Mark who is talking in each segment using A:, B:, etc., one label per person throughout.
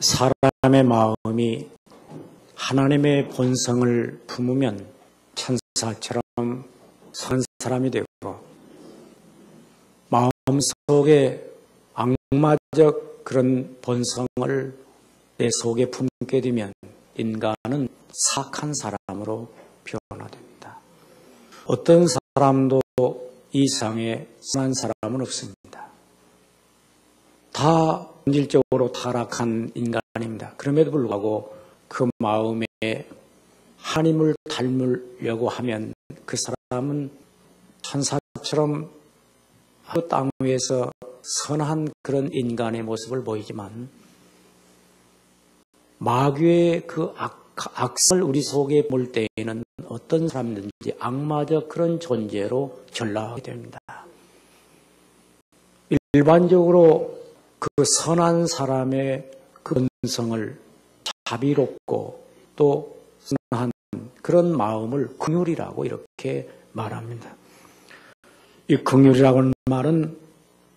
A: 사람의 마음이 하나님의 본성을 품으면 천사처럼 선한 사람이 되고 마음속에 악마적 그런 본성을 내 속에 품게 되면 인간은 사악한 사람으로 변화됩니다. 어떤 사람도 이 세상에 선한 사람은 없습니다. 다 본질적으로 타락한 인간입니다. 그럼에도 불구하고 그 마음에 하나님을 닮으려고 하면 그 사람은 천사처럼 땅 위에서 선한 그런 인간의 모습을 보이지만 마귀의 그 악성을 우리 속에 볼 때에는 어떤 사람든지 악마적 그런 존재로 전락하게 됩니다. 일반적으로 그 선한 사람의 그 본성을 자비롭고 또 선한 그런 마음을 긍휼이라고 이렇게 말합니다. 이 긍휼이라고는 말은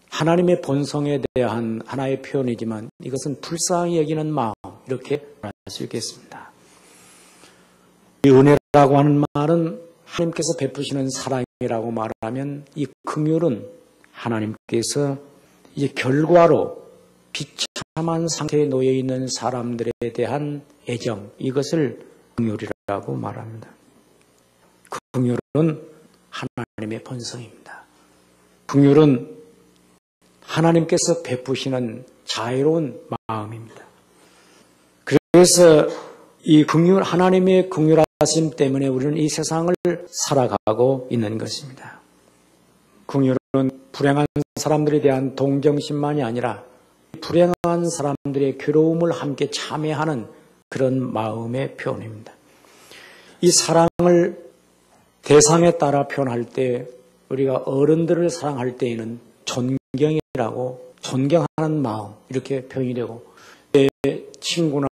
A: 하나님의 본성에 대한 하나의 표현이지만 이것은 불쌍히 여기는 마음 이렇게 말할 수 있겠습니다. 이 은혜라고 하는 말은 하나님께서 베푸시는 사랑이라고 말하면 이 긍휼은 하나님께서 이제 결과로 비참한 상태에 놓여 있는 사람들에 대한 애정 이것을 긍휼이라고 말합니다. 긍휼은 하나님의 본성입니다. 긍휼은 하나님께서 베푸시는 자애로운 마음입니다. 그래서 이 긍휼, 하나님의 긍휼하심 때문에 우리는 이 세상을 살아가고 있는 것입니다. 긍휼은 불행한 사람들에 대한 동정심만이 아니라 불행한 사람들의 괴로움을 함께 참여하는 그런 마음의 표현입니다. 이 사랑을 대상에 따라 표현할 때 우리가 어른들을 사랑할 때에는 존경이라고 존경하는 마음 이렇게 표현이 되고 내 친구나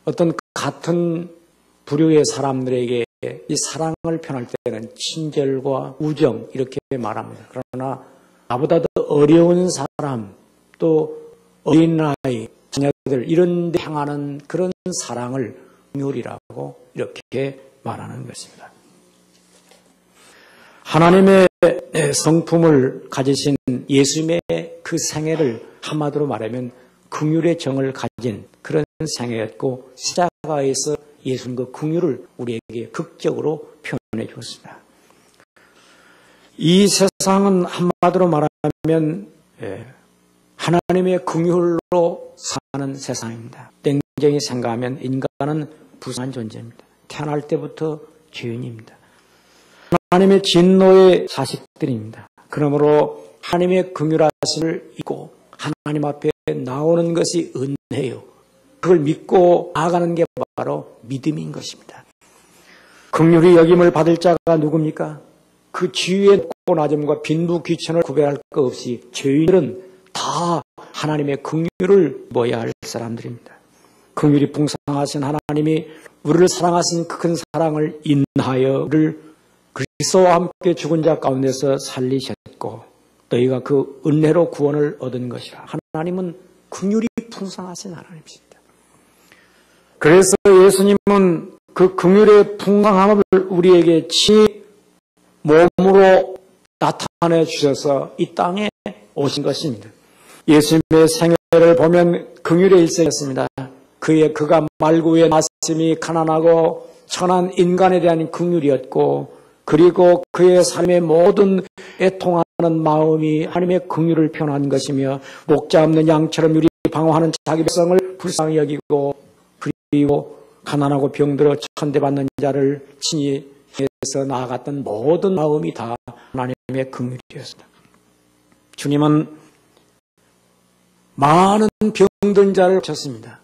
A: 어떤 같은 부류의 사람들에게 이 사랑을 표현할 때는 친절과 우정 이렇게 말합니다. 그러나 나보다 더 어려운 사람 또 어린아이 자녀들 이런 데 향하는 그런 사랑을 긍휼이라고 이렇게 말하는 것입니다. 하나님의 성품을 가지신 예수님의 그 생애를 한마디로 말하면 긍휼의 정을 가진 그런 생애였고 십자가에서 예수님 그 긍휼을 우리에게 극적으로 표현해 주었습니다. 이 세상은 한마디로 말하면 하나님의 긍휼로 사는 세상입니다. 냉정히 생각하면 인간은 부수한 존재입니다. 태어날 때부터 죄인입니다. 하나님의 진노의 자식들입니다. 그러므로 하나님의 긍휼하심을 잊고 하나님 앞에 나오는 것이 은혜요. 그걸 믿고 나아가는 게 바로 믿음인 것입니다. 긍휼히 여김을 받을 자가 누굽니까? 그 지위의 높고 낮음과 빈부 귀천을 구별할 것 없이 죄인들은 다 하나님의 긍휼을 입어야 할 사람들입니다. 긍휼이 풍성하신 하나님이 우리를 사랑하신 그 큰 사랑을 인하여 우리를 그리스도와 함께 죽은 자 가운데서 살리셨고 너희가 그 은혜로 구원을 얻은 것이라. 하나님은 긍휼이 풍성하신 하나님이십니다. 그래서 예수님은 그 긍휼의 풍성함을 우리에게 친히 몸으로 나타내 주셔서 이 땅에 오신 것입니다. 예수님의 생애를 보면 긍휼의 일생이었습니다. 그가 말구의 말씀이 가난하고 천한 인간에 대한 긍휼이었고 그리고 그의 삶의 모든 애통하는 마음이 하나님의 긍휼을 표현한 것이며 목자 없는 양처럼 유리 방황하는 자기 백성을 불쌍히 여기고 그리고 가난하고 병들어 천대받는 자를 친히 해서 나아갔던 모든 마음이 다 하나님의 긍휼이었습니다. 주님은 많은 병든 자를 고쳤습니다.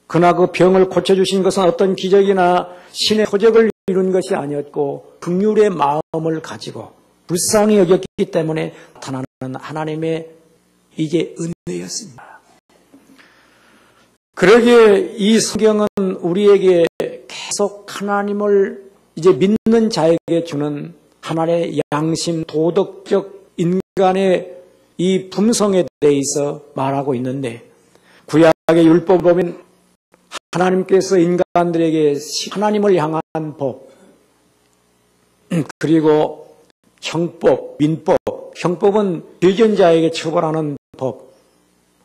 A: 그러나 그 병을 고쳐주신 것은 어떤 기적이나 신의 표적을 이룬 것이 아니었고 긍휼의 마음을 가지고 불쌍히 여겼기 때문에 나타나는 하나님의 이게 은혜였습니다. 그러기에 이 성경은 우리에게 계속 하나님을 이제 믿는 자에게 주는 하나님의 양심, 도덕적 인간의 이 품성에 대해서 말하고 있는데 구약 구약의 율법을 보면 하나님께서 인간들에게 하나님을 향한 법, 그리고 형법, 민법, 형법은 빌견 자에게 처벌하는 법,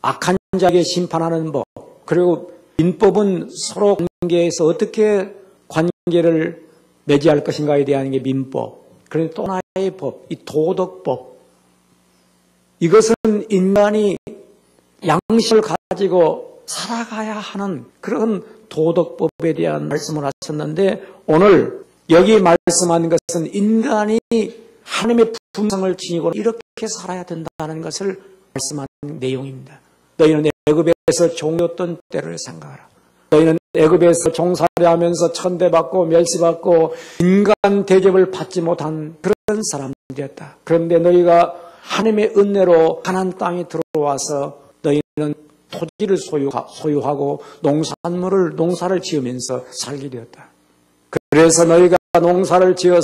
A: 악한 자에게 심판하는 법, 그리고 민법은 서로 관계에서 어떻게 관계를 맺어야 할 것인가에 대한 게 민법. 그런데 또 하나의 법, 이 도덕법. 이것은 인간이 양심을 가지고 살아가야 하는 그런 도덕법에 대한 말씀을 하셨는데, 오늘 여기 말씀한 것은 인간이 하나님의 품성을 지니고 이렇게 살아야 된다는 것을 말씀한 내용입니다. 너희는 애굽에서 종이었던 때를 생각하라. 너희는 애굽에서 종살이 하면서 천대받고 멸시받고 인간 대접을 받지 못한 그런 사람들이었다. 그런데 너희가 하나님의 은혜로 가나안 땅에 들어와서 너희는 토지를 소유하고 농사를 지으면서 살게 되었다. 그래서 너희가 농사를 지어서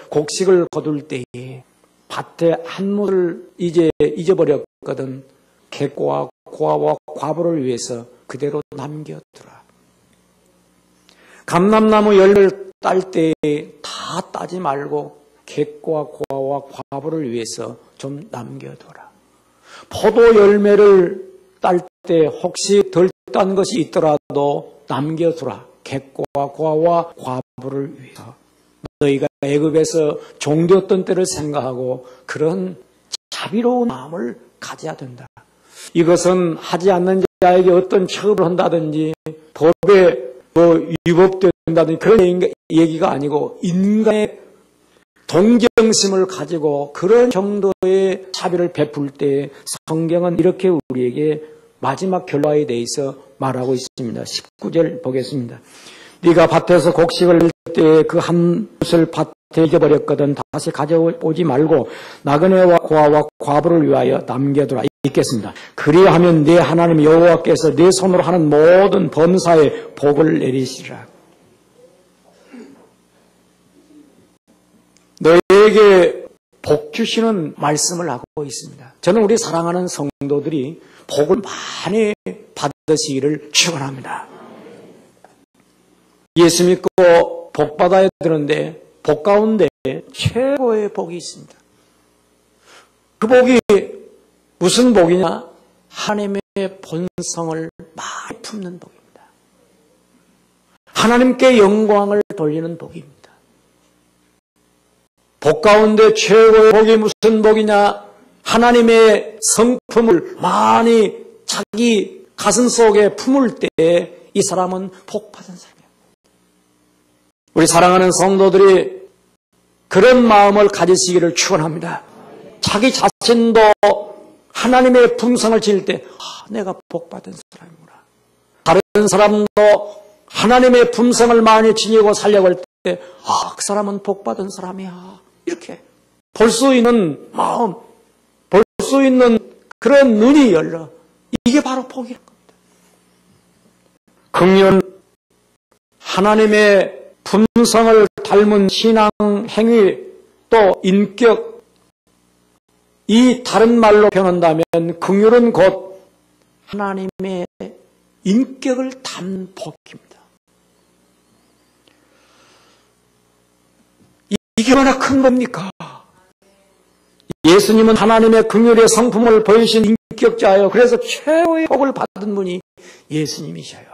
A: 곡식을 거둘 때에 밭에 한 무를 이제 잊어버렸거든. 객고와 고아와 과부를 위해서 그대로 남겨두라. 감람나무 열매를 딸 때에 다 따지 말고 객고와 고아와 과부를 위해서 좀 남겨둬라. 포도 열매를 딸 때 혹시 덜 딴 것이 있더라도 남겨두라. 객고와 고아와 과부를 위해서. 너희가 애굽에서 종되었던 때를 생각하고 그런 자비로운 마음을 가져야 된다. 이것은 하지 않는 자에게 어떤 처벌을 한다든지 법에 위법된다든지 그런 얘기가 아니고 인간의 동정심을 가지고 그런 정도의 자비를 베풀 때 성경은 이렇게 우리에게 마지막 결과에 대해서 말하고 있습니다. 19절 보겠습니다. 네가 밭에서 곡식을 낼 때 그 한 붓을 밭에 잊어버렸거든 다시 가져오지 말고 나그네와 고아와 과부를 위하여 남겨두라. 읽겠습니다. 그리하면 네 하나님 여호와께서 네 손으로 하는 모든 범사에 복을 내리시리라. 너희에게 복 주시는 말씀을 하고 있습니다. 저는 우리 사랑하는 성도들이 복을 많이 받으시기를 축원합니다. 예수 믿고 복 받아야 되는데 복 가운데 최고의 복이 있습니다. 그 복이 무슨 복이냐? 하나님의 본성을 많이 품는 복입니다. 하나님께 영광을 돌리는 복입니다. 복 가운데 최고의 복이 무슨 복이냐? 하나님의 성품을 많이 자기 가슴 속에 품을 때 이 사람은 복 받은 사람이에요. 우리 사랑하는 성도들이 그런 마음을 가지시기를 축원합니다. 자기 자신도 하나님의 품성을 지을 때 내가 복 받은 사람이구나. 다른 사람도 하나님의 품성을 많이 지니고 살려고 할 때 그 사람은 복 받은 사람이야. 이렇게 볼 수 있는 마음, 볼 수 있는 그런 눈이 열려. 이게 바로 복이라는 겁니다. 긍휼, 하나님의 품성을 닮은 신앙 행위, 또 인격, 이 다른 말로 표현한다면 긍휼은 곧 하나님의 인격을 담은 복입니다. 이게 얼마나 큰 겁니까? 예수님은 하나님의 긍휼의 성품을 보이신 인격자예요. 그래서 최고의 복을 받은 분이 예수님이셔요.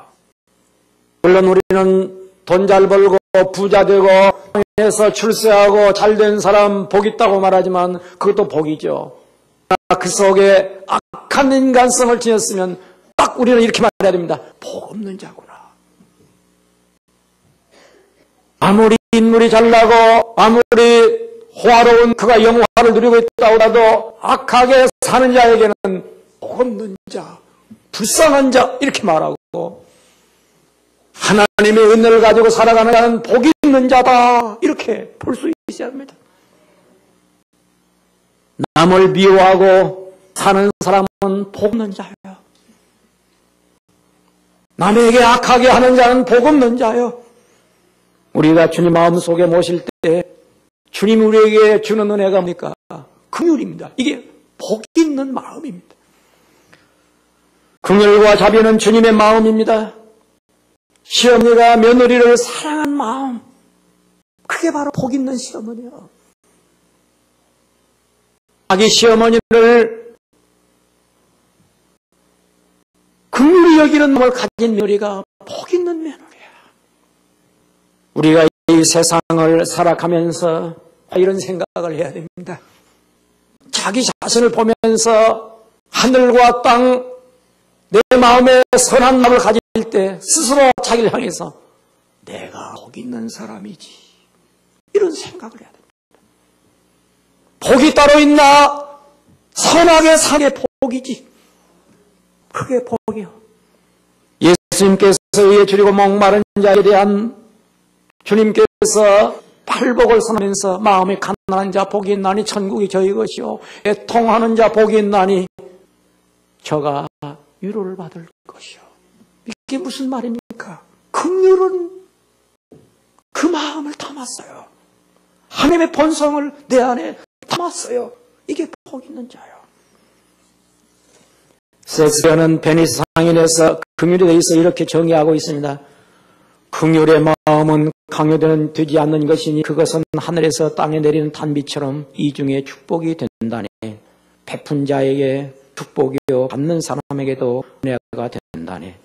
A: 물론 우리는 돈 잘 벌고 부자 되고 에서 출세하고 잘된 사람 복 있다고 말하지만 그것도 복이죠. 그 속에 악한 인간성을 지녔으면 딱 우리는 이렇게 말해야 됩니다. 복 없는 자구나. 아무리 인물이 잘나고 아무리 호화로운 그가 영화를 누리고 있다고 하더라도 악하게 사는 자에게는 복 없는 자, 불쌍한 자 이렇게 말하고 하나님의 은혜를 가지고 살아가는 자는 복이 있는 자다 이렇게 볼 수 있어야 합니다. 남을 미워하고 사는 사람은 복 없는 자예요. 남에게 악하게 하는 자는 복 없는 자예요. 우리가 주님 마음속에 모실 때 주님 우리에게 주는 은혜가 뭡니까? 긍휼입니다. 이게 복 있는 마음입니다. 긍휼과 자비는 주님의 마음입니다. 시어머니가 며느리를 사랑한 마음, 그게 바로 복 있는 시어머니요. 자기 시어머니를 긍휼히 여기는 마음을 가진 며느리가 복 있는 며느리야. 우리가 이 세상을 살아가면서 이런 생각을 해야 됩니다. 자기 자신을 보면서 하늘과 땅, 내 마음에 선한 마음을 가질 때 스스로 자기를 향해서 내가 복 있는 사람이지, 이런 생각을 해야 됩니다. 복이 따로 있나? 선하게 사는 게 복이지. 그게 복이요. 예수님께서 의에 줄이고 목마른 자에 대한 주님께서 팔복을 선하면서 마음이 가난한 자 복이 있나니 천국이 저희 것이요 애통하는 자 복이 있나니 저가 위로를 받을 것이요. 이게 무슨 말입니까? 긍휼은 그 마음을 담았어요. 하나님의 본성을 내 안에 담았어요. 이게 복 있는 자요. 섹스피어는 베니스 상인에서 긍휼에 대해서 이렇게 정의하고 있습니다. 긍휼의 마음은 강요되는 되지 않는 것이니 그것은 하늘에서 땅에 내리는 단비처럼 이중의 축복이 된다네. 베푼 자에게 축복이요 받는 사람에게도 은혜가 된다네.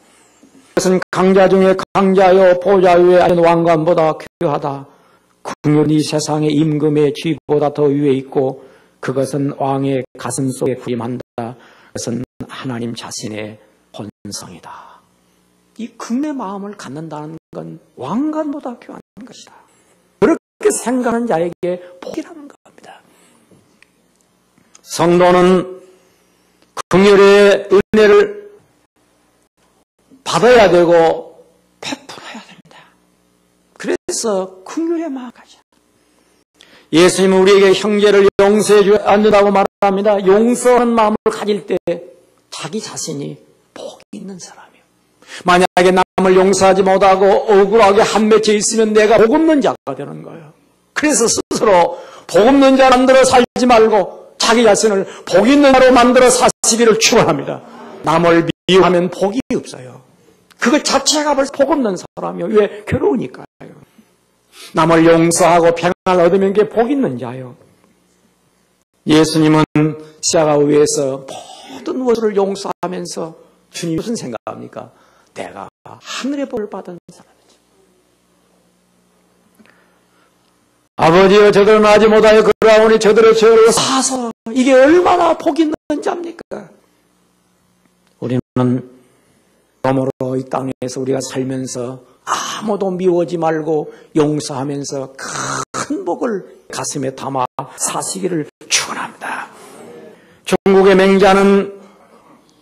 A: 그것은 강자 중에 강자요 보좌 위에 앉은 왕관보다 귀하다. 긍휼이 세상의 임금의 쥐보다 더 위에 있고 그것은 왕의 가슴 속에 구임한다. 그것은 하나님 자신의 본성이다. 이 긍휼의 마음을 갖는다는 건 왕관보다 귀한 것이다. 그렇게 생각하는 자에게 복이라는 겁니다. 성도는 긍휼의 은혜를 받아야 되고 베풀어야 됩니다. 그래서 긍휼의 마음을 가져. 예수님은 우리에게 형제를 용서해 주지 않는다고 말합니다. 용서하는 마음을 가질 때 자기 자신이 복이 있는 사람이에요. 만약에 남을 용서하지 못하고 억울하게 한 맺혀 있으면 내가 복 없는 자가 되는 거예요. 그래서 스스로 복 없는 자 만들어 살지 말고 자기 자신을 복 있는 자로 만들어 사시기를 축원합니다. 남을 미워하면 복이 없어요. 그것 자체가 벌써 복 없는 사람이요. 왜? 괴로우니까요. 남을 용서하고 평안을 얻으면 그게 복 있는 자요. 예수님은 십자가 위에서 모든 것을 용서하면서 주님 무슨 생각합니까? 내가 하늘의 복을 받은 사람이지. 아버지여 저들은 하지 못하여 그러하오니 저들의 죄를 사서 이게 얼마나 복 있는 자입니까? 우리는 그러므로 이 땅에서 우리가 살면서 아무도 미워하지 말고 용서하면서 큰 복을 가슴에 담아 사시기를 축원합니다. 중국의 맹자는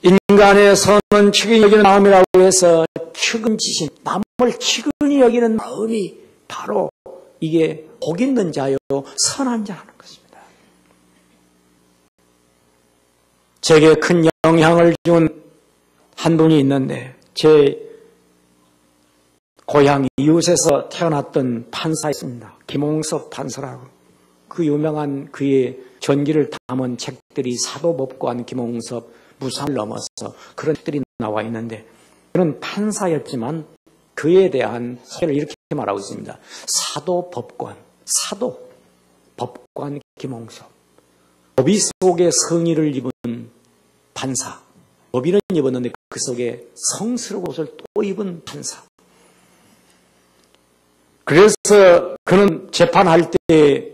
A: 인간의 선은 측은히 여기는 마음이라고 해서 측은지심, 남을 측은히 여기는 마음이 바로 이게 복 있는 자요, 선한 자라는 것입니다. 제게 큰 영향을 준 한 분이 있는데 제 고향 이웃에서 태어났던 판사였습니다. 김홍섭 판사라고. 그 유명한 그의 전기를 담은 책들이 사도법관 김홍섭 무산을 넘어서 그런 책들이 나와 있는데 그는 판사였지만 그에 대한 소개를 이렇게 말하고 있습니다. 사도법관, 사도법관 김홍섭. 법의 속에 성의를 입은 판사. 법의는 입었는데 그 속에 성스러운 옷을 또 입은 판사. 그래서 그는 재판할 때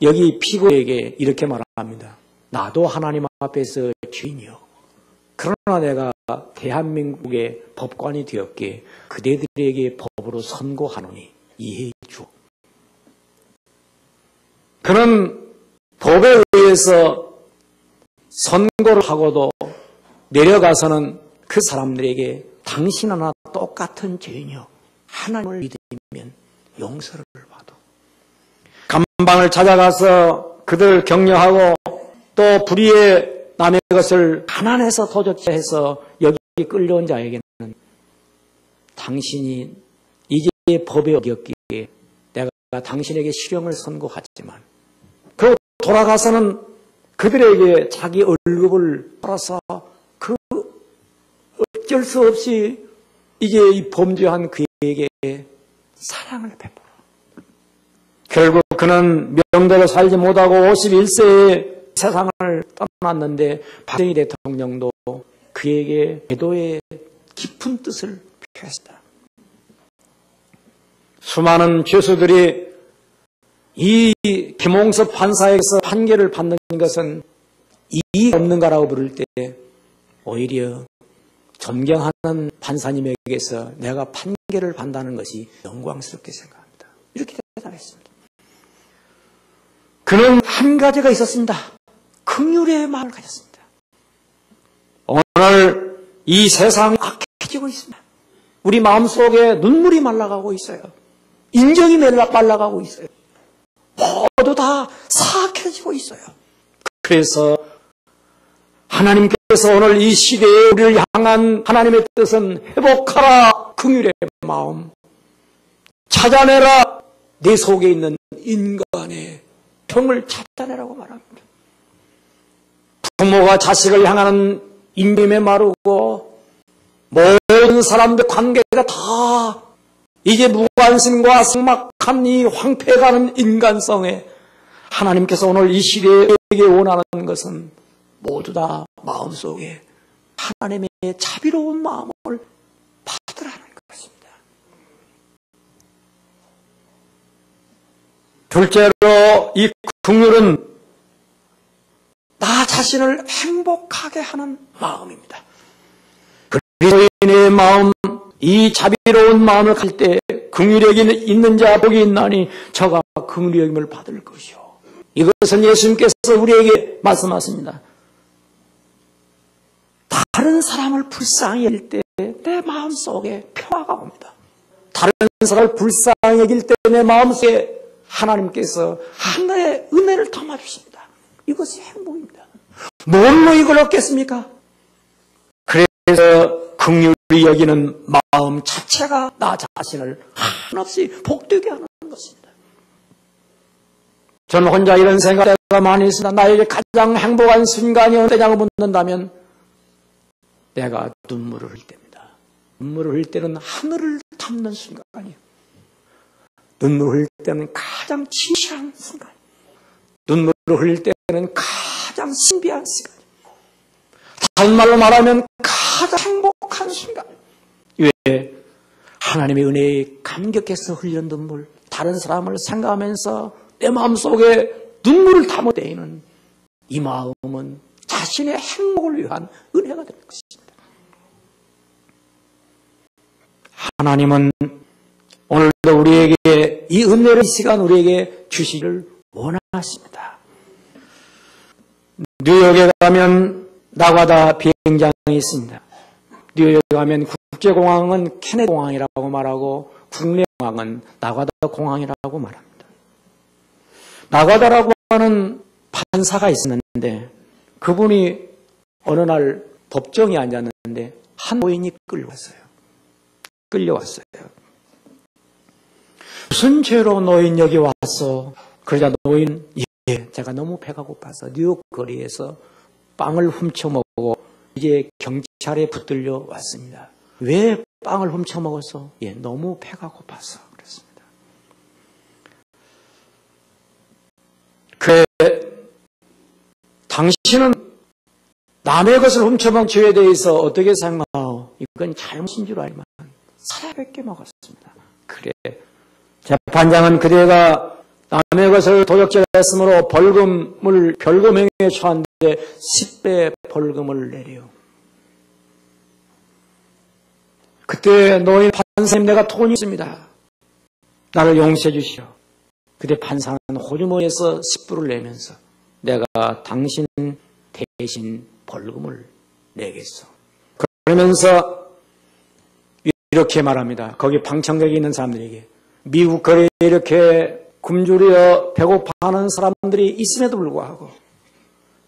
A: 여기 피고에게 이렇게 말합니다. 나도 하나님 앞에서 죄인이요. 그러나 내가 대한민국의 법관이 되었기에 그대들에게 법으로 선고하노니 이해해 주오. 그는 법에 의해서 선고를 하고도 내려가서는 그 사람들에게 당신 하나 똑같은 죄인이요. 하나님을 믿으면 용서를 받아. 감방을 찾아가서 그들 격려하고 또 불의의 남의 것을 가난해서 도적질해서 여기 끌려온 자에게는 당신이 이제 법에 어겼기에 내가 당신에게 실형을 선고하지만 그리고 돌아가서는 그들에게 자기 월급을 팔아서 그 어쩔 수 없이 이제 이 범죄한 그에게 사랑을 베풀어. 결국 그는 명대로 살지 못하고 51세에 세상을 떠났는데 박정희 대통령도 그에게 배도의 깊은 뜻을 표했다. 수많은 죄수들이 이 김홍섭 판사에게서 판결을 받는 것은 이익이 없는가라고 부를 때 오히려 존경하는 판사님에게서 내가 판결을 받는다는 것이 영광스럽게 생각합니다. 이렇게 대답했습니다. 그는 한 가지가 있었습니다. 긍휼의 마음을 가졌습니다. 오늘 이 세상이 악해지고 있습니다. 우리 마음속에 눈물이 말라가고 있어요. 인정이 말라가고 있어요. 모두 다 사악해지고 있어요. 그래서 하나님께서 오늘 이 시대에 우리를 향한 하나님의 뜻은 회복하라 긍휼의 마음, 찾아내라 내 속에 있는 인간의 평을 찾아내라고 말합니다. 부모가 자식을 향하는 인심에 마르고 모든 사람들 관계가 다 이제 무관심과 삭막한 이 황폐해가는 인간성에 하나님께서 오늘 이 시대에게 원하는 것은 모두 다 마음속에 하나님의 자비로운 마음을 받으라는 것입니다. 둘째로 이 긍휼은 나 자신을 행복하게 하는 마음입니다. 그리스도인의 마음, 이 자비로운 마음을 가질 때 긍휼이 있는 자 복이 있나니 저가 긍휼의 여김을 받을 것이요. 이것은 예수님께서 우리에게 말씀하십니다. 다른 사람을 불쌍히 여길 때 내 마음속에 평화가 옵니다. 다른 사람을 불쌍히 여길 때 내 마음속에 하나님께서 하늘의 은혜를 담아주십니다. 이것이 행복입니다. 뭘로 이걸 얻겠습니까? 그래서 긍휼히 여기는 마음 자체가 나 자신을 한없이 복되게 하는 것입니다. 저는 혼자 이런 생각을 많이 했습니다. 나에게 가장 행복한 순간이 언제냐고 묻는다면 내가 눈물을 흘릴 때입니다. 눈물을 흘릴 때는 하늘을 탐는 순간이에요. 눈물을 흘릴 때는 가장 진실한 순간. 눈물을 흘릴 때는 가장 신비한 순간. 다른 말로 말하면 가장 행복한 순간. 왜? 하나님의 은혜에 감격해서 흘리는 눈물, 다른 사람을 생각하면서 내 마음속에 눈물을 담을 때에는 이 마음은 자신의 행복을 위한 은혜가 되는 것입니다. 하나님은 오늘도 우리에게 이 은혜를 이 시간 우리에게 주시기를 원하십니다. 뉴욕에 가면 나과다 비행장이 있습니다. 뉴욕에 가면 국제공항은 케네디 공항이라고 말하고 국내공항은 나과다 공항이라고 말합니다. 나과다라고 하는 판사가 있었는데 그분이 어느 날 법정에 앉았는데 한 노인이 끌려왔어요. 무슨 죄로 노인 여기 왔어? 그러자 노인, 제가 너무 배가 고파서 뉴욕 거리에서 빵을 훔쳐먹고 이제 경찰에 붙들려 왔습니다. 왜 빵을 훔쳐먹었어? 너무 배가 고파서 그랬습니다. 그래, 당신은 남의 것을 훔쳐먹은 죄에 대해서 어떻게 생각하오? 이건 잘못인 줄 알지만 살아뵙게 먹었습니다. 그래, 재판장은 그대가 남의 것을 도적질했으므로 벌금행위에 처한데 10배 벌금을 내려. 그때 노인 판사님, 내가 돈이 있습니다. 나를 용서해 주시오. 그때 판사는 호주머니에서 10불을 내면서 내가 당신 대신 벌금을 내겠어. 그러면서 이렇게 말합니다. 거기 방청객에 있는 사람들에게, 미국 거리에 이렇게 굶주려 배고파하는 사람들이 있음에도 불구하고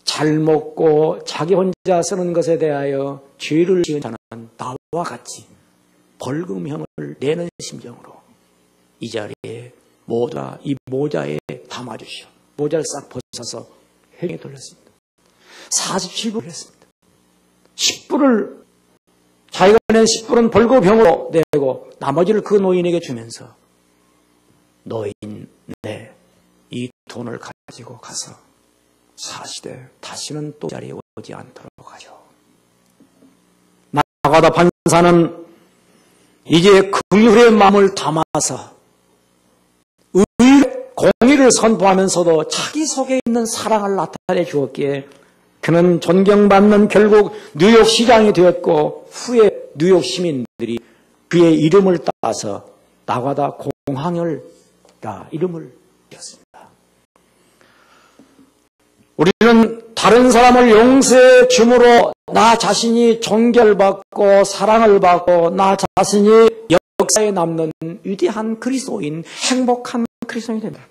A: 잘 먹고 자기 혼자 쓰는 것에 대하여 죄를 지은 자는 나와 같이 벌금형을 내는 심정으로 이 자리에 모자, 이 모자에 담아주시오. 모자를 싹 벗어서 행에 돌렸습니다. 47불을 했습니다. 10불을 자기가 낸 10불은 벌금형으로 내고 나머지를 그 노인에게 주면서 노인, 네, 이 돈을 가지고 가서 사시되 다시는 또 자리에 오지 않도록 하죠. 나가다 판사는 이제 긍휼의 마음을 담아서 공의를 선포하면서도 자기 속에 있는 사랑을 나타내 주었기에 그는 존경받는 결국 뉴욕 시장이 되었고 후에 뉴욕 시민들이 그의 이름을 따서 나가다 공항열이라 이름을 지었습니다. 우리는 다른 사람을 용서해 줌으로 나 자신이 존경받고 사랑을 받고 나 자신이 역사에 남는 위대한 그리스도인, 행복한 그리스도인이 된다.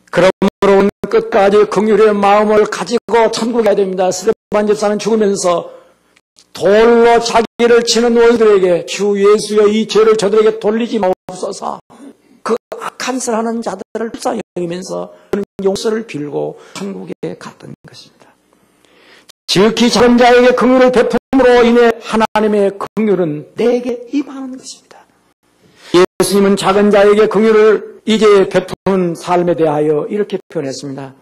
A: 그러므로 끝까지 긍휼의 마음을 가지고 천국에 가야 됩니다. 스데반 집사는 죽으면서 돌로 자기를 치는 원수들에게 주 예수여 이 죄를 저들에게 돌리지 마옵소서. 그 악한 짓을 하는 자들을 불쌍히 여기면서 그는 용서를 빌고 천국에 갔던 것입니다. 지극히 작은 자에게 긍휼을 베품으로 인해 하나님의 긍휼은 내게 임하는 것입니다. 예수님은 작은 자에게 긍휼을 이제 베푸는 삶에 대하여 이렇게 표현했습니다.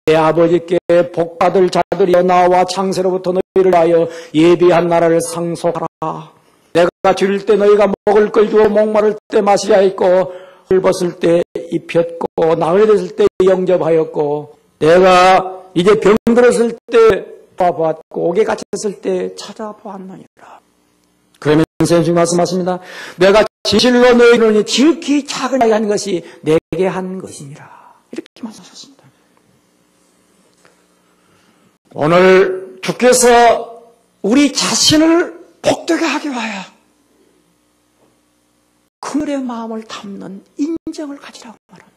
A: 내 아버지께 복받을 자들이여 나와 창세로부터 너희를 위하여 예비한 나라를 상속하라. 내가 줄일 때 너희가 먹을 걸 주어 목마를 때 마시게 하였고 헐벗을 때 입혔고 나흘 됐을 때 영접하였고 내가 이제 병들었을 때 보았고 옥에 갇혔을 때 찾아보았느니라. 그러면서 예수님 말씀하십니다. 내가 진실로 너희는 지극히 작은 자에게 한 것이 내게 한 것이니라. 이렇게 말씀하셨습니다. 오늘 주께서 우리 자신을 복되게 하기 위하여 긍휼의 마음을 담는 인정을 가지라고 말합니다.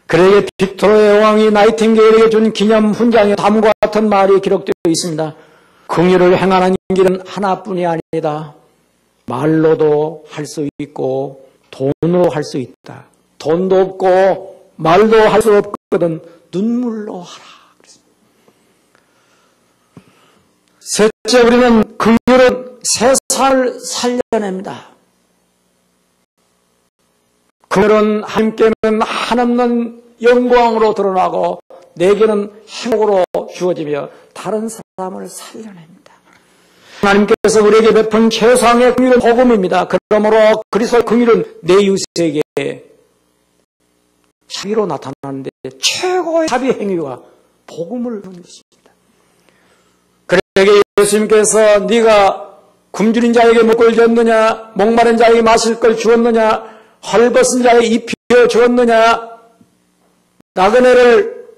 A: 그에게 빅토리아 왕이 나이팅게일에게 준 기념 훈장에 다음과 같은 말이 기록되어 있습니다. 긍휼을 행하는 길은 하나뿐이 아니다. 말로도 할 수 있고 돈으로 할 수 있다. 돈도 없고 말도 할 수 없거든 눈물로 하라. 셋째, 우리는 긍휼은 세상을 살려냅니다. 긍휼은 하나님께는 한없는 영광으로 드러나고 내게는 행복으로 주어지며 다른 사람을 살려냅니다. 하나님께서 우리에게 베푼 최상의 긍휼은 복음입니다. 그러므로 그리스도의 긍휼은 내 이웃에게 자비로 나타나는데 최고의 자비 행위가 복음을 하는 것입니다. 그에게 예수님께서 네가 굶주린 자에게 먹을 걸 줬느냐, 목마른 자에게 마실 걸 주었느냐, 헐벗은 자에게 입혀 주었느냐, 나그네를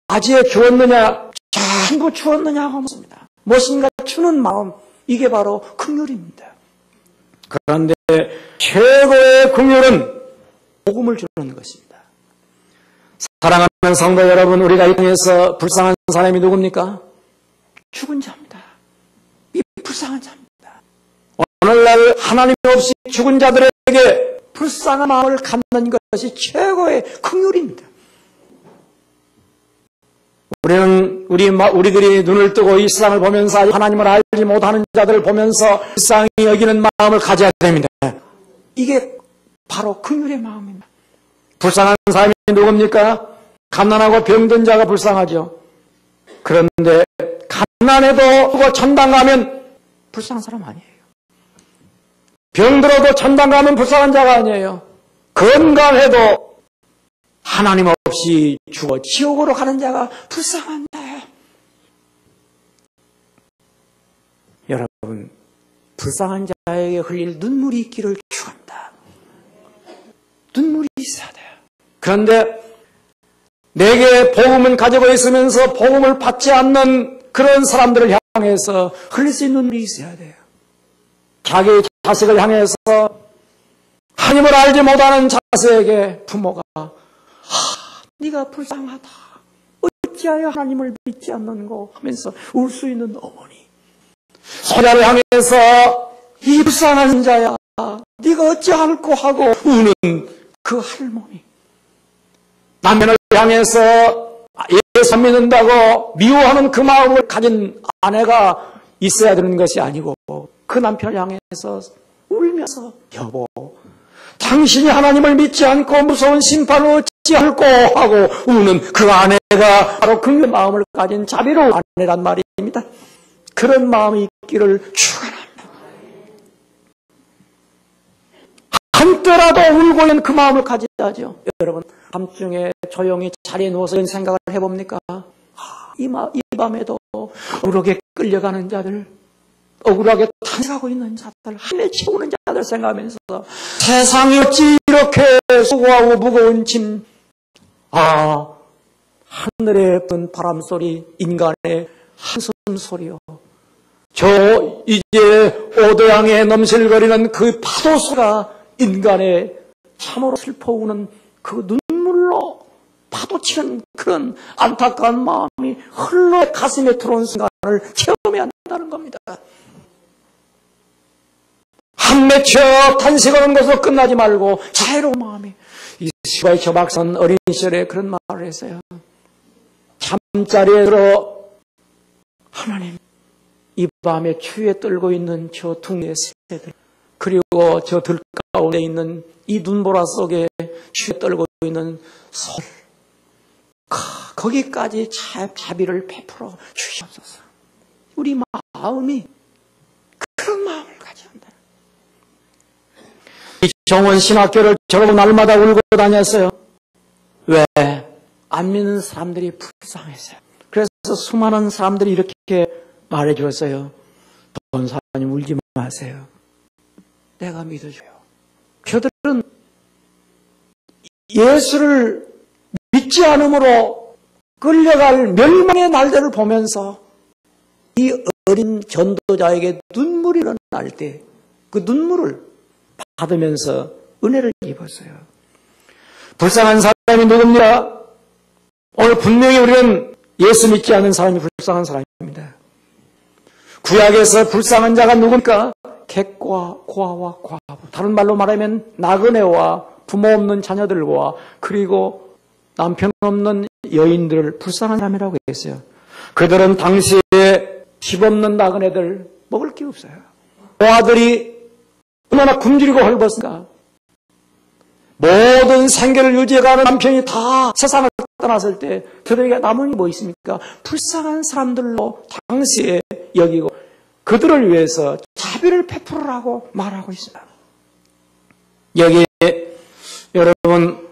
A: 맞이해 주었느냐, 전부 주었느냐고 묻습니다. 무엇인가 주는 마음, 이게 바로 긍휼입니다. 그런데 최고의 긍휼은 복음을 주는 것입니다. 사랑하는 성도 여러분, 우리가 이 땅에서 불쌍한 사람이 누굽니까? 죽은 자입니다. 이 불쌍한 자입니다. 오늘날 하나님 없이 죽은 자들에게 불쌍한 마음을 갖는 것이 최고의 긍휼입니다. 우리들이 눈을 뜨고 이 세상을 보면서 하나님을 알지 못하는 자들을 보면서 불쌍히 여기는 마음을 가져야 됩니다. 이게 바로 긍휼의 마음입니다. 불쌍한 사람이 누굽니까? 갓난하고 병든 자가 불쌍하죠. 그런데 갓난해도 천당 가면 불쌍한 사람 아니에요. 병들어도 천당 가면 불쌍한 자가 아니에요. 건강해도 하나님 없이 죽어 지옥으로 가는 자가 불쌍한 자예요. 여러분, 불쌍한 자에게 흘릴 눈물이 있기를 축원합니다. 눈물이 있어야 돼요. 그런데 내게 복음을 가지고 있으면서 복음을 받지 않는 그런 사람들을 향해서 흘릴 수 있는 눈물이 있어야 돼요. 자기 자식을 향해서 하나님을 알지 못하는 자식에게 부모가 네가 불쌍하다. 어찌하여 하나님을 믿지 않는고 하면서 울 수 있는 어머니. 소자를 향해서 이 불쌍한 자야. 네가 어찌할꼬 하고 우는 그 할머니. 남편을 향해서 예수 믿는다고 미워하는 그 마음을 가진 아내가 있어야 되는 것이 아니고 그 남편을 향해서 울면서 여보, 당신이 하나님을 믿지 않고 무서운 심판을 어찌할꼬 하고 우는 그 아내가 바로 그 마음을 가진 자비로운 아내란 말입니다. 그런 마음이 있기를 축원합니다. 한때라도 울고 있는 그 마음을 가지자죠. 여러분, 밤중에 조용히 자리에 누워서 이런 생각을 해봅니까? 이 밤에도 억울하게 끌려가는 자들, 억울하게 탄식하고 있는 자들, 한에 채우는 자들 생각하면서 세상이 어찌 이렇게 수고하고 무거운 짐, 하늘에 분 바람소리, 인간의 한숨 소리요. 저 이제 오대양에 넘실거리는 그 파도소가 인간의 참으로 슬퍼 우는 그 눈물로 파도치는 그런 안타까운 마음이 흘러 가슴에 들어온 순간을 체험해야 한다는 겁니다. 한 맺혀 탄식하는 것으로 끝나지 말고 자유로운 마음이, 이 스바이처 박사는 어린 시절에 그런 말을 했어요. 잠자리에 들어 하나님, 이 밤에 추위에 떨고 있는 저 둥의 새들, 그리고 저 들 가운데 있는 이 눈보라 속에 추위에 떨고 있는 소들, 거기까지 자비를 베풀어 주시옵소서. 우리 마음이 그런 마음을 가져야 한다. 이정원 신학교를 졸업하고 날마다 울고 다녔어요. 왜? 안 믿는 사람들이 불쌍했어요. 그래서 수많은 사람들이 이렇게 말해 주었어요. 전사님 울지 마세요. 내가 믿어줘요. 저들은 예수를 믿지 않음으로 끌려갈 멸망의 날들을 보면서 이 어린 전도자에게 눈물이 일어날 때 그 눈물을 받으면서 은혜를 입었어요. 불쌍한 사람이 누굽니까? 오늘 분명히 우리는 예수 믿지 않는 사람이 불쌍한 사람입니다. 구약에서 불쌍한 자가 누굽니까? 객과 고아와 과부. 다른 말로 말하면 나그네와 부모 없는 자녀들과 그리고 남편 없는 여인들을 불쌍한 사람이라고 했어요. 그들은 당시에 집 없는 나그네들 먹을 게 없어요. 고아들이 얼마나 굶주리고 헐벗은가. 모든 생계를 유지해가는 남편이 다 세상을 떠났을 때 그들에게 남은 게 뭐 있습니까? 불쌍한 사람들로 당시에 여기고 그들을 위해서 자비를 베풀으라고 말하고 있습니다. 여기에 여러분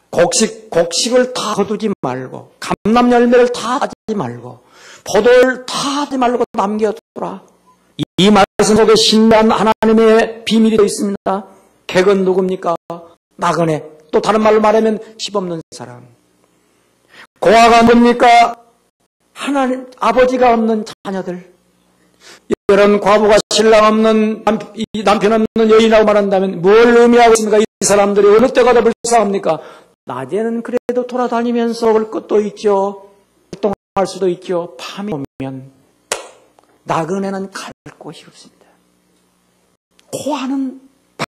A: 곡식을 다 거두지 말고 감람 열매를 다 하지 말고 포도를 다 하지 말고 남겨두라. 이 말씀 속에 신비한 하나님의 비밀이 있습니다. 객은 누굽니까? 나그네. 또 다른 말로 말하면 집 없는 사람. 고아가 뭡니까? 하나님 아버지가 없는 자녀들. 이런 과부가 신랑 없는 남편 없는 여인이라고 말한다면 뭘 의미하고 있습니까? 이 사람들이 어느 때가 더 불쌍합니까? 낮에는 그래도 돌아다니면서 먹을 것도 있죠. 활동할 수도 있죠. 밤이 오면 나그네는 갈 곳이 없습니다. 고아는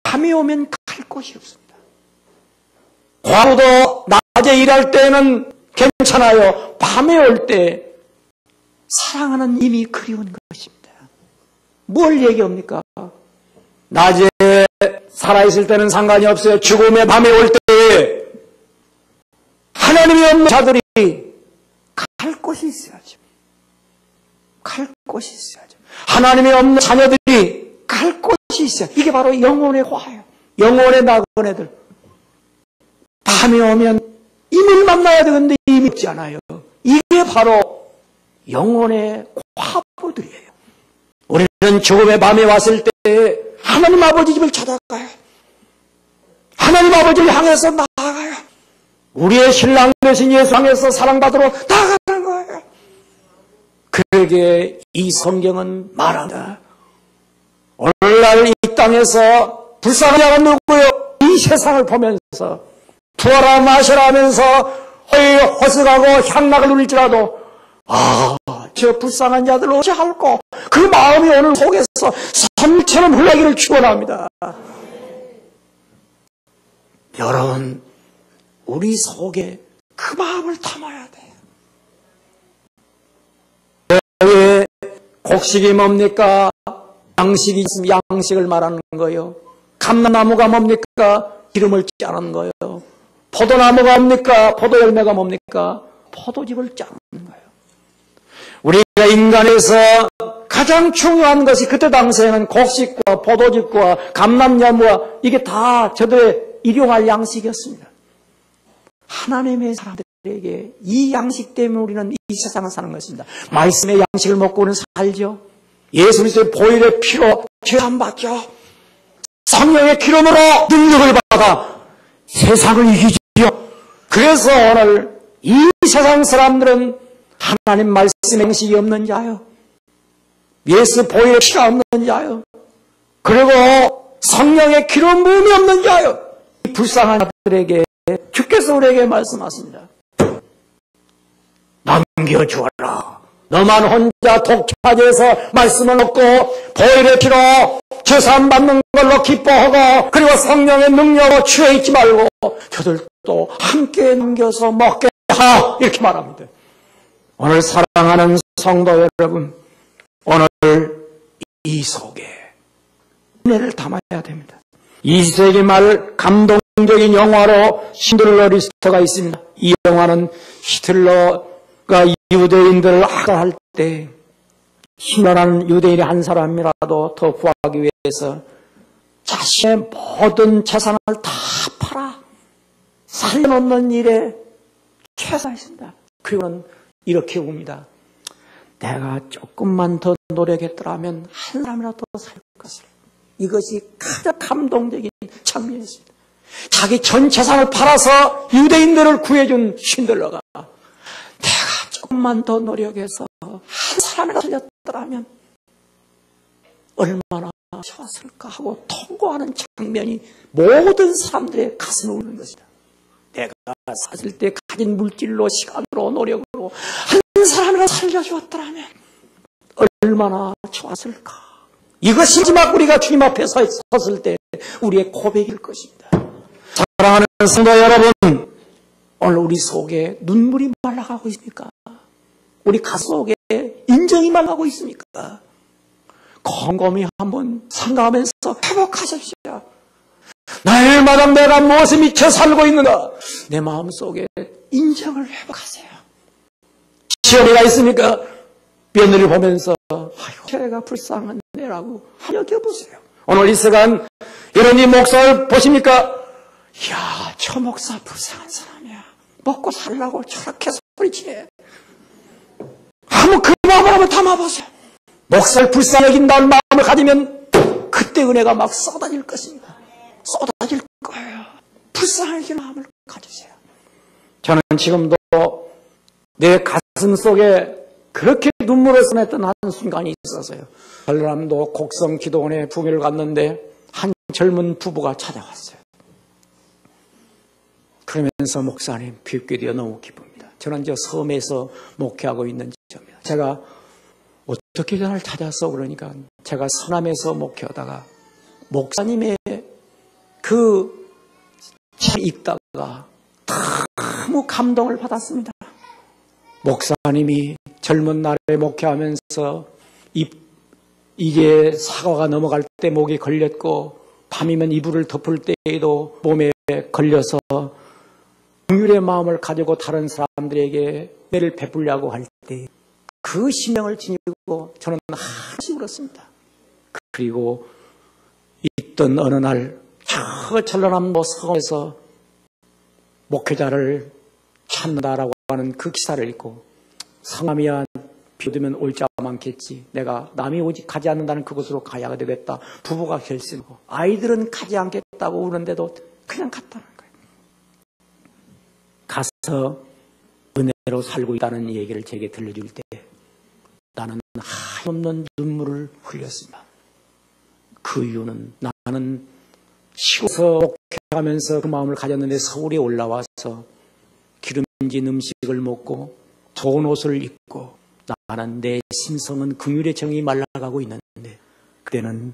A: 밤이 오면 갈 곳이 없습니다. 과부도 낮에 일할 때는 괜찮아요. 밤에 올 때 사랑하는 이미 그리운 것입니다. 뭘 얘기합니까? 낮에 살아있을 때는 상관이 없어요. 죽음의 밤에 올 때 하나님이 없는 자들이 갈 곳이 있어야죠. 갈 곳이 있어야죠. 하나님이 없는 자녀들이 갈 곳이 있어요. 이게 바로 영혼의 화예요. 영혼의 나그네들. 밤이 오면 이민을 만나야 되는데 이미 없지 않아요. 이게 바로 영혼의 과부들이에요. 우리는 죽음의 밤에 왔을 때 하나님 아버지 집을 찾아가요. 하나님 아버지를 향해서 나아가요. 우리의 신랑 되신 예수 향해서 사랑받으러 나아가는 거예요. 그러기에 이 성경은 말한다. 오늘날 이 땅에서 불쌍한 자가 누구요? 이 세상을 보면서 부어라 마셔라 하면서 허스가고 향락을 누릴지라도 저 불쌍한 자들 어찌할꼬 그 마음이 오늘 속에서 선처럼 흘러기를 축원합니다. 여러분 우리 속에 그 마음을 담아야 돼요. 왜 곡식이 뭡니까? 양식이 있으면 양식을 말하는 거예요. 감나무가 뭡니까? 기름을 짜는 거예요. 포도나무가 뭡니까? 포도열매가 뭡니까? 포도즙을 짜는 거예요. 우리가 인간에서 가장 중요한 것이 그때 당시에는 곡식과 포도즙과 감람나무와 이게 다 저들의 일용할 양식이었습니다. 하나님의 사람들에게 이 양식 때문에 우리는 이 세상을 사는 것입니다. 말씀의 양식을 먹고 우리는 살죠. 예수 그리스도의 보혈의 피로 죄안 받죠. 성령의 기름으로 능력을 받아 세상을 이기죠. 그래서 오늘 이 세상 사람들은 하나님 말씀의 양식이 없는 자요, 예수 보혈의 피가 없는 자요, 그리고 성령의 기름 부음이 없는 자요, 이 불쌍한 자들에게 주께서 우리에게 말씀하십니다. 남겨주어라. 너만 혼자 독차지해서 말씀을 얻고 보혈의 피로 죄사함 받는 걸로 기뻐하고 그리고 성령의 능력으로 취해 있지 말고 저들도 함께 남겨서 먹게 하라, 이렇게 말합니다. 오늘 사랑하는 성도 여러분, 오늘 이 속에 은혜를 담아야 됩니다. 20세기 말 감동적인 영화로 신들러 리스트가 있습니다. 이 영화는 히틀러가 유대인들을 학살할 때 힘나는 유대인의 한 사람이라도 더 구하기 위해서 자신의 모든 재산을 다 팔아 살려놓는 일에 최선했습니다. 그리고는 이렇게 봅니다. 내가 조금만 더 노력했더라면 한 사람이라도 더 살 것을. 이것이 가장 감동적인 장면이었습니다. 자기 전 재산을 팔아서 유대인들을 구해준 신들러가 내가 조금만 더 노력해서 한 사람이라도 살렸더라면 얼마나 좋았을까 하고 통고하는 장면이 모든 사람들의 가슴을 울리는 것이다. 내가 사실 때 가진 물질로, 시간으로, 노력으로 한 사람이라도 살려주었더라면 얼마나 좋았을까. 이것이 마지막 우리가 주님 앞에 섰을 때 우리의 고백일 것입니다. 사랑하는 성도 여러분, 오늘 우리 속에 눈물이 말라가고 있습니까? 우리 가슴 속에 인정이 말라가고 있습니까? 곰곰이 한번 생각하면서 회복하십시오. 날마다 내가 무엇에 미쳐 살고 있는가? 내 마음속에 인정을 회복하세요. 시험이가 있습니까? 며느리 보면서 아유, 제가 불쌍한 내라고 여겨보세요. 오늘 이 시간 여러분이 목사를 보십니까? 이야, 저 목사 불쌍한 사람이야. 먹고 살라고 저렇게 소리치네. 한번 그 마음을 한번 담아보세요. 목사를 불쌍히 여긴다는 마음을 가지면 그때 은혜가 막 쏟아질 것입니다. 쏟아질 거예요. 불쌍하게 마음을 가지세요. 저는 지금도 내 가슴 속에 그렇게 눈물을 쏟았던 한 순간이 있었어요. 전라남도 곡성 기도원에 부교를 갔는데 한 젊은 부부가 찾아왔어요. 그러면서 목사님 뵙게 되어 너무 기쁩니다. 저는 저 섬에서 목회하고 있는 지점입니다. 제가 어떻게 저를 찾았어? 그러니까 제가 서남에서 목회하다가 목사님의 그 책 읽다가 너무 감동을 받았습니다. 목사님이 젊은 날에 목회하면서 이제 사과가 넘어갈 때 목이 걸렸고 밤이면 이불을 덮을 때에도 몸에 걸려서 긍휼의 마음을 가지고 다른 사람들에게 은혜를 베풀려고 할 때 그 심령을 지니고 저는 한시 울었습니다. 그리고 있던 어느 날 저 전라남도 서에서 목회자를 찾는다라고 하는 그 기사를 읽고 성함이야 비 오면 올 자가 많겠지. 내가 남이 오직 가지 않는다는 그곳으로 가야 되겠다. 부부가 결심하고 아이들은 가지 않겠다고 우는데도 그냥 갔다는 거예요. 가서 은혜로 살고 있다는 얘기를 제게 들려줄 때 나는 한없는 눈물을 흘렸습니다. 그 이유는 나는 시골에서 목회하면서 그 마음을 가졌는데 서울에 올라와서 기름진 음식을 먹고 좋은 옷을 입고 나는 내 심성은 긍휼의 정이 말라가고 있는데 그때는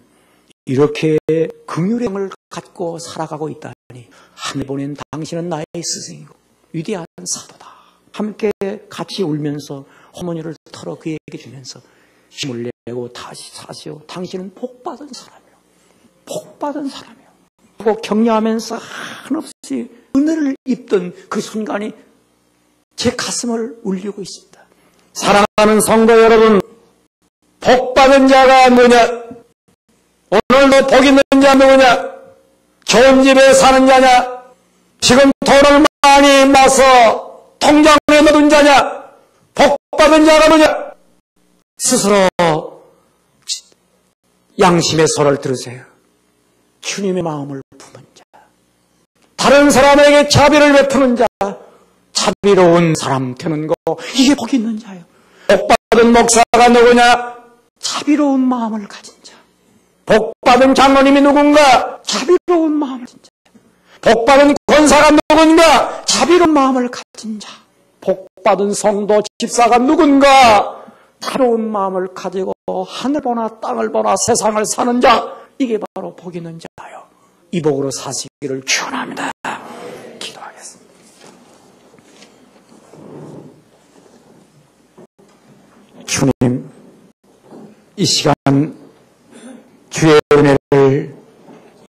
A: 이렇게 긍휼의 정을 갖고 살아가고 있다니 하늘 보낸 당신은 나의 스승이고 위대한 사도다. 함께 같이 울면서 호모니를 털어 그에게 주면서 힘을 내고 다시 사시오. 당신은 복받은 사람이요. 복받은 사람이요. 하고 격려하면서 한없이 은혜를 입던 그 순간이 제 가슴을 울리고 있습니다. 사랑하는 성도 여러분, 복받은 자가 누구냐? 오늘도 복 있는 자 누구냐? 좋은 집에 사는 자냐? 지금 돈을 많이 모아서 통장에 넣은 자냐? 복받은 자가 누구냐? 스스로 양심의 소리를 들으세요. 주님의 마음을 품은 자, 다른 사람에게 자비를 베푸는 자, 자비로운 사람 되는 거, 이게 복 있는 자예요. 복받은 목사가 누구냐? 자비로운 마음을 가진 자. 복받은 장로님이 누군가? 자비로운 마음을 가진 자. 복받은 권사가 누군가? 자비로운 마음을 가진 자. 복받은 성도 집사가 누군가? 자비로운 마음을 가지고 하늘 보나 땅을 보나 세상을 사는 자, 이게 바로 복 있는 자요. 이 복으로 사시기를 축원합니다. 기도하겠습니다. 주님, 이 시간 주의 은혜를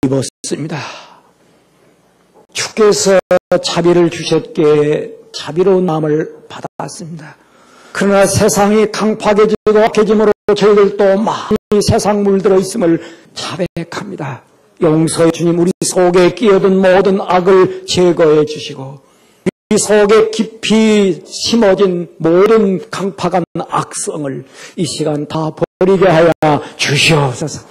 A: 입었습니다. 주께서 자비를 주셨기에 자비로운 마음을 받았습니다. 그러나 세상이 강팍해지고 악해짐으로 저희들도 많이 세상 물들어 있음을 자백합니다. 용서해 주님, 우리 속에 끼어든 모든 악을 제거해 주시고 우리 속에 깊이 심어진 모든 강팍한 악성을 이 시간 다 버리게 하여 주시옵소서.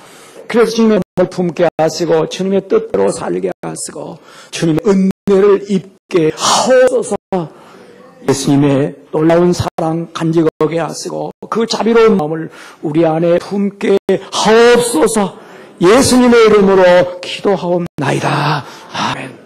A: 그래서 주님의 마음을 품게 하시고 주님의 뜻대로 살게 하시고 주님의 은혜를 입게 하옵소서. 예수님의 놀라운 사랑 간직하게 하시고 그 자비로운 마음을 우리 안에 품게 하옵소서. 예수님의 이름으로 기도하옵나이다. 아멘.